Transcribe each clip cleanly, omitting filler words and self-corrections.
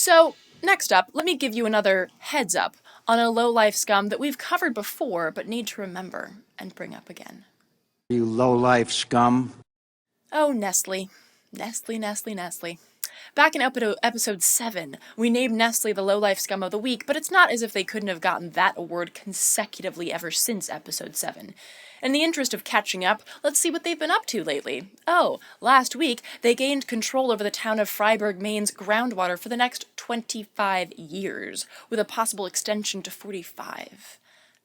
So, next up, let me give you another heads up on a low-life scum that we've covered before but need to remember and bring up again. You low-life scum. Oh, Nestle. Nestle, Nestle, Nestle. Back in episode 7, we named Nestle the low-life scum of the week, but it's not as if they couldn't have gotten that award consecutively ever since episode 7. In the interest of catching up, let's see what they've been up to lately. Oh, last week, they gained control over the town of Freiburg, Maine's groundwater for the next 25 years, with a possible extension to 45.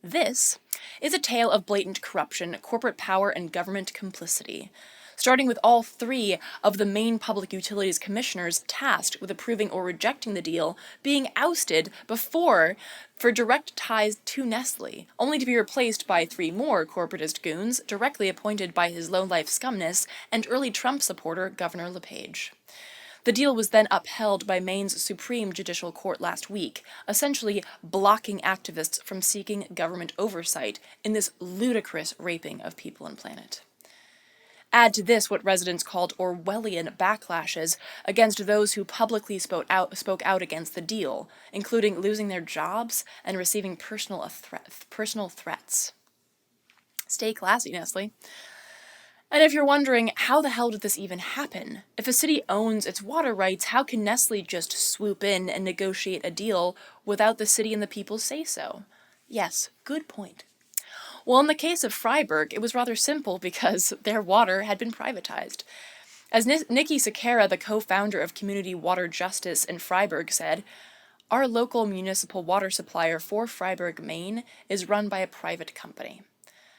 This is a tale of blatant corruption, corporate power, and government complicity, starting with all 3 of the main public utilities commissioners tasked with approving or rejecting the deal being ousted before for direct ties to Nestle, only to be replaced by 3 more corporatist goons directly appointed by his low-life scumness and early Trump supporter Governor LePage. The deal was then upheld by Maine's Supreme Judicial Court last week, essentially blocking activists from seeking government oversight in this ludicrous raping of people and planet. Add to this what residents called Orwellian backlashes against those who publicly spoke out against the deal, including losing their jobs and receiving personal threats. Stay classy, Nestle. And if you're wondering, how the hell did this even happen? If a city owns its water rights, how can Nestle just swoop in and negotiate a deal without the city and the people say so? Yes, good point. Well, in the case of Freiburg, it was rather simple because their water had been privatized. As Nikki Sequeira, the co-founder of Community Water Justice in Freiburg, said, "Our local municipal water supplier for Freiburg, Maine, is run by a private company.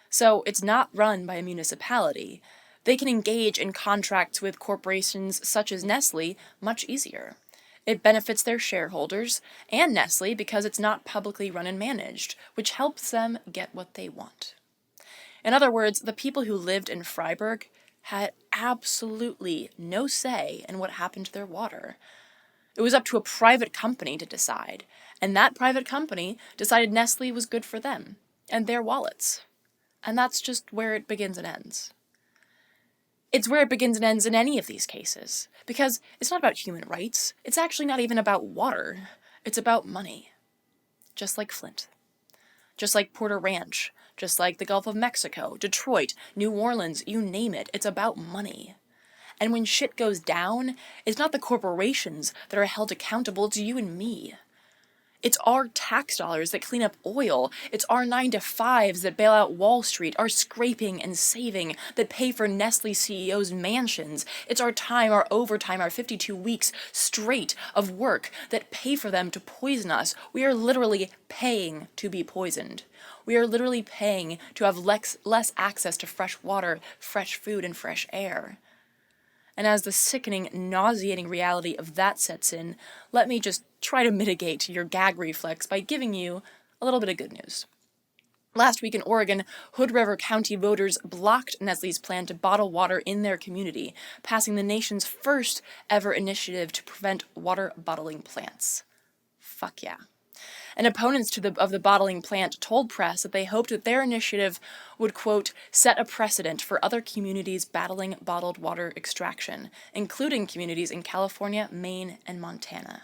So it's not run by a municipality. They can engage in contracts with corporations such as Nestle much easier. It benefits their shareholders and Nestle because it's not publicly run and managed, which helps them get what they want." In other words, the people who lived in Freiburg had absolutely no say in what happened to their water. It was up to a private company to decide, and that private company decided Nestle was good for them and their wallets. And that's just where it begins and ends. It's where it begins and ends in any of these cases, because it's not about human rights. It's actually not even about water. It's about money. Just like Flint. Just like Porter Ranch. Just like the Gulf of Mexico, Detroit, New Orleans, you name it. It's about money. And when shit goes down, it's not the corporations that are held accountable, it's you and me. It's our tax dollars that clean up oil. It's our 9-to-5s that bail out Wall Street, our scraping and saving that pay for Nestle CEOs' mansions. It's our time, our overtime, our 52 weeks straight of work that pay for them to poison us. We are literally paying to be poisoned. We are literally paying to have less access to fresh water, fresh food, and fresh air. And as the sickening, nauseating reality of that sets in, let me just try to mitigate your gag reflex by giving you a little bit of good news. Last week in Oregon, Hood River County voters blocked Nestle's plan to bottle water in their community, passing the nation's first ever initiative to prevent water bottling plants. Fuck yeah. And opponents of the bottling plant told press that they hoped that their initiative would, quote, set a precedent for other communities battling bottled water extraction, including communities in California, Maine, and Montana.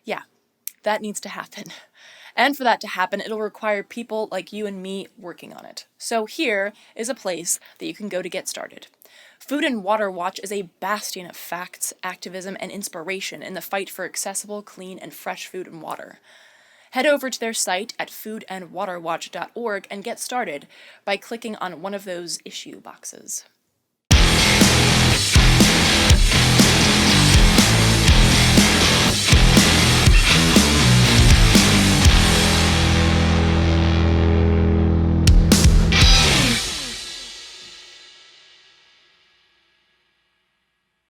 Yeah, that needs to happen. And for that to happen, it'll require people like you and me working on it. So here is a place that you can go to get started. Food and Water Watch is a bastion of facts, activism, and inspiration in the fight for accessible, clean, and fresh food and water. Head over to their site at foodandwaterwatch.org and get started by clicking on one of those issue boxes.